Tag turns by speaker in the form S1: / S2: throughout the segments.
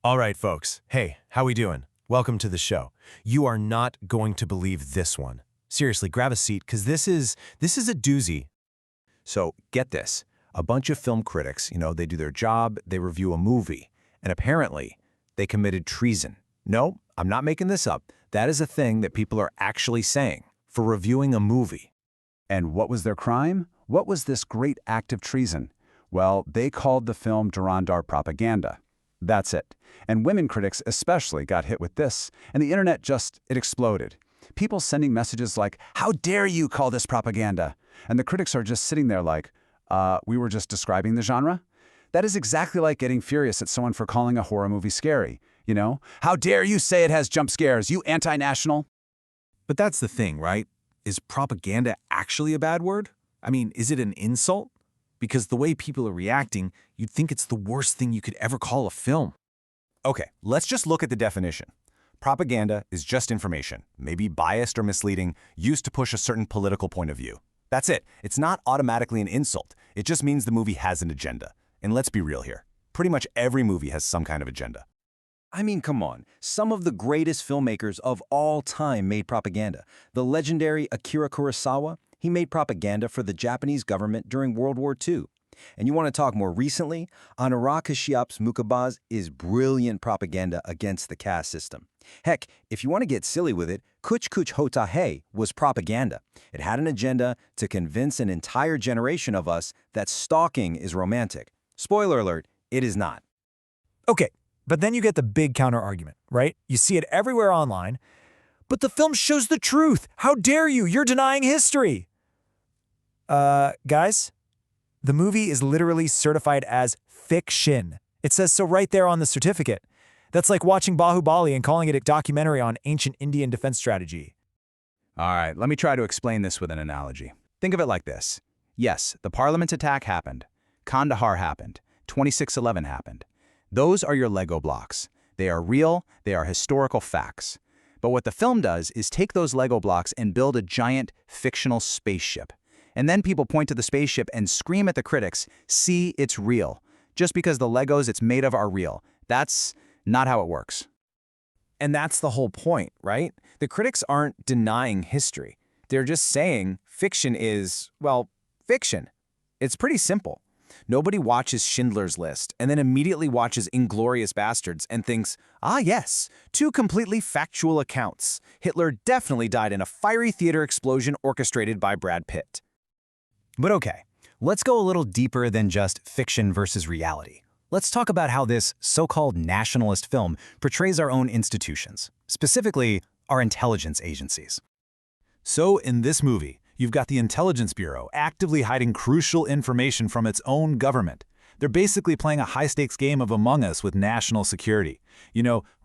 S1: All right, folks. Hey, how we doing? Welcome to the show. You are not going to believe this one. Seriously, grab a seat, because this is a doozy. So, get this. A bunch of film critics, they do their job, they review a movie, and apparently, they committed treason. No, I'm not making this up. That is a thing that people are actually saying for reviewing a movie.
S2: And what was their crime? What was this great act of treason? Well, they called the film Dhurandhar propaganda. That's it. And women critics especially got hit with this, and the internet it exploded. People sending messages like, "How dare you call this propaganda?" And the critics are just sitting there like, we were just describing the genre? That is exactly like getting furious at someone for calling a horror movie scary. How dare you say it has jump scares, you anti-national?
S1: But that's the thing, right? Is propaganda actually a bad word? I mean, is it an insult? Because the way people are reacting, you'd think it's the worst thing you could ever call a film.
S3: Okay, let's just look at the definition. Propaganda is just information, maybe biased or misleading, used to push a certain political point of view. That's it. It's not automatically an insult. It just means the movie has an agenda. And let's be real here. Pretty much every movie has some kind of agenda.
S4: I mean, come on. Some of the greatest filmmakers of all time made propaganda. The legendary Akira Kurosawa, he made propaganda for the Japanese government during World War II. And you want to talk more recently? Anurag Kashyap's Mukabbaz is brilliant propaganda against the caste system. Heck, if you want to get silly with it, Kuch Kuch Hota Hai was propaganda. It had an agenda to convince an entire generation of us that stalking is romantic. Spoiler alert, it is not.
S5: Okay, but then you get the big counter-argument, right? You see it everywhere online. But the film shows the truth. How dare you? You're denying history. Guys, the movie is literally certified as fiction. It says so right there on the certificate. That's like watching Bahubali and calling it a documentary on ancient Indian defense strategy.
S2: All right, let me try to explain this with an analogy. Think of it like this. Yes, the Parliament attack happened. Kandahar happened. 26/11 happened. Those are your Lego blocks. They are real, they are historical facts. But what the film does is take those Lego blocks and build a giant fictional spaceship. And then people point to the spaceship and scream at the critics, "See, it's real." Just because the Legos it's made of are real. That's not how it works.
S1: And that's the whole point, right? The critics aren't denying history. They're just saying fiction is, well, fiction. It's pretty simple. Nobody watches Schindler's List and then immediately watches Inglourious Bastards and thinks, ah yes, two completely factual accounts. Hitler definitely died in a fiery theater explosion orchestrated by Brad Pitt.
S3: But okay, let's go a little deeper than just fiction versus reality. Let's talk about how this so-called nationalist film portrays our own institutions, specifically our intelligence agencies.
S6: So in this movie, you've got the Intelligence Bureau actively hiding crucial information from its own government. They're basically playing a high-stakes game of Among Us with national security.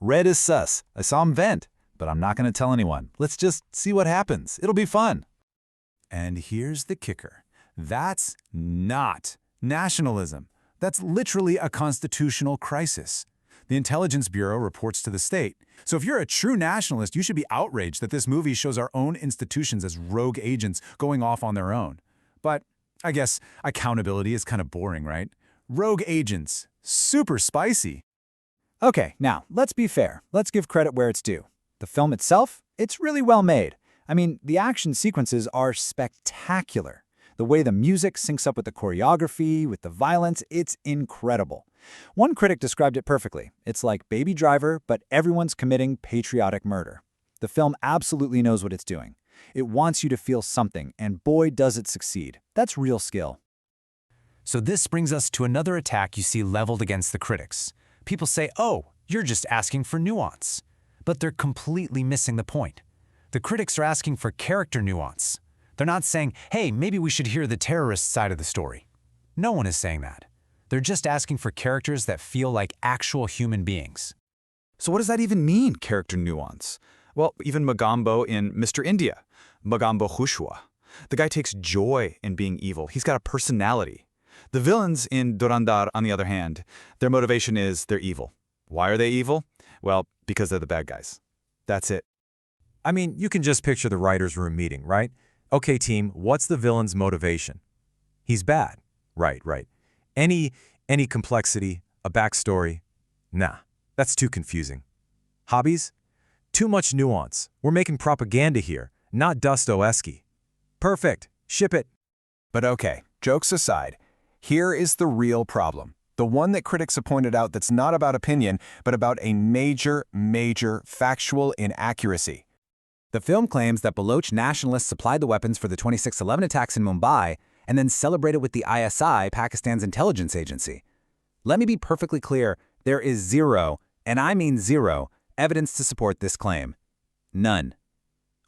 S6: Red is sus. I saw him vent, but I'm not going to tell anyone. Let's just see what happens. It'll be fun. And here's the kicker. That's not nationalism. That's literally a constitutional crisis. The Intelligence Bureau reports to the state. So if you're a true nationalist, you should be outraged that this movie shows our own institutions as rogue agents going off on their own. But I guess accountability is kind of boring, right? Rogue agents, super spicy.
S5: Okay, now, let's be fair. Let's give credit where it's due. The film itself, it's really well made. I mean, the action sequences are spectacular. The way the music syncs up with the choreography, with the violence, it's incredible. One critic described it perfectly. It's like Baby Driver, but everyone's committing patriotic murder. The film absolutely knows what it's doing. It wants you to feel something, and boy does it succeed. That's real skill.
S1: So this brings us to another attack you see leveled against the critics. People say, oh, you're just asking for nuance. But they're completely missing the point. The critics are asking for character nuance. They're not saying, hey, maybe we should hear the terrorist side of the story. No one is saying that. They're just asking for characters that feel like actual human beings.
S7: So what does that even mean, character nuance? Well, even Mogambo in Mr. India, Mogambo Khushwa. The guy takes joy in being evil. He's got a personality. The villains in Dhurandhar, on the other hand, their motivation is they're evil. Why are they evil? Well, because they're the bad guys. That's it.
S5: I mean, you can just picture the writer's room meeting, right? Okay, team, what's the villain's motivation? He's bad. Right. Any complexity, a backstory? Nah,
S1: That's too confusing. Hobbies? Too much nuance. We're making propaganda here, not Dostoevsky. Perfect. Ship it.
S3: But okay, jokes aside, here is the real problem. The one that critics have pointed out that's not about opinion, but about a major factual inaccuracy.
S2: The film claims that Baloch nationalists supplied the weapons for the 26/11 attacks in Mumbai and then celebrated with the ISI, Pakistan's intelligence agency. Let me be perfectly clear, there is zero, and I mean zero, evidence to support this claim. None.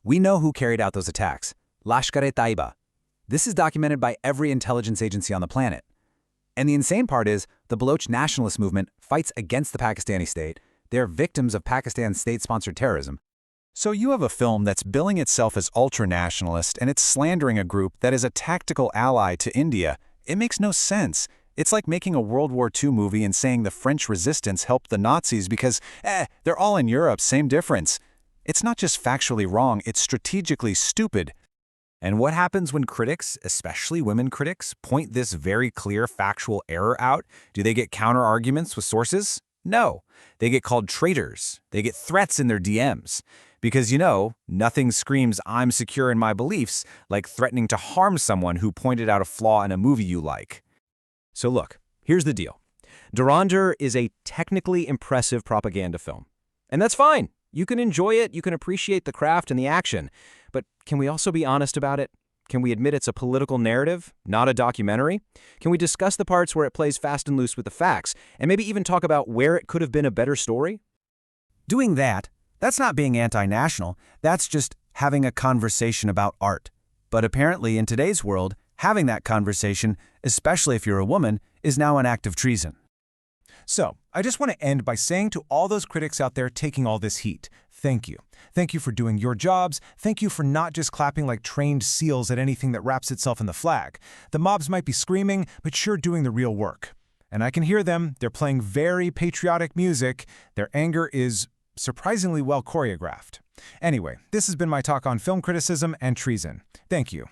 S2: We know who carried out those attacks. Lashkar-e-Taiba. This is documented by every intelligence agency on the planet. And the insane part is, the Baloch nationalist movement fights against the Pakistani state. They're victims of Pakistan's state-sponsored terrorism.
S3: So you have a film that's billing itself as ultra-nationalist and it's slandering a group that is a tactical ally to India. It makes no sense. It's like making a World War II movie and saying the French resistance helped the Nazis because, they're all in Europe, same difference. It's not just factually wrong, it's strategically stupid.
S4: And what happens when critics, especially women critics, point this very clear factual error out? Do they get counter-arguments with sources? No. They get called traitors. They get threats in their DMs. Because, nothing screams "I'm secure in my beliefs" like threatening to harm someone who pointed out a flaw in a movie you like. So look, here's the deal. Dhurandhar is a technically impressive propaganda film. And that's fine. You can enjoy it, you can appreciate the craft and the action. But can we also be honest about it? Can we admit it's a political narrative, not a documentary? Can we discuss the parts where it plays fast and loose with the facts, and maybe even talk about where it could have been a better story?
S1: Doing that's not being anti-national, that's just having a conversation about art. But apparently in today's world, having that conversation, especially if you're a woman, is now an act of treason. So, I just want to end by saying to all those critics out there taking all this heat, thank you. Thank you for doing your jobs. Thank you for not just clapping like trained seals at anything that wraps itself in the flag. The mobs might be screaming, but you're doing the real work. And I can hear them. They're playing very patriotic music. Their anger is surprisingly well choreographed. Anyway, this has been my talk on film criticism and treason. Thank you.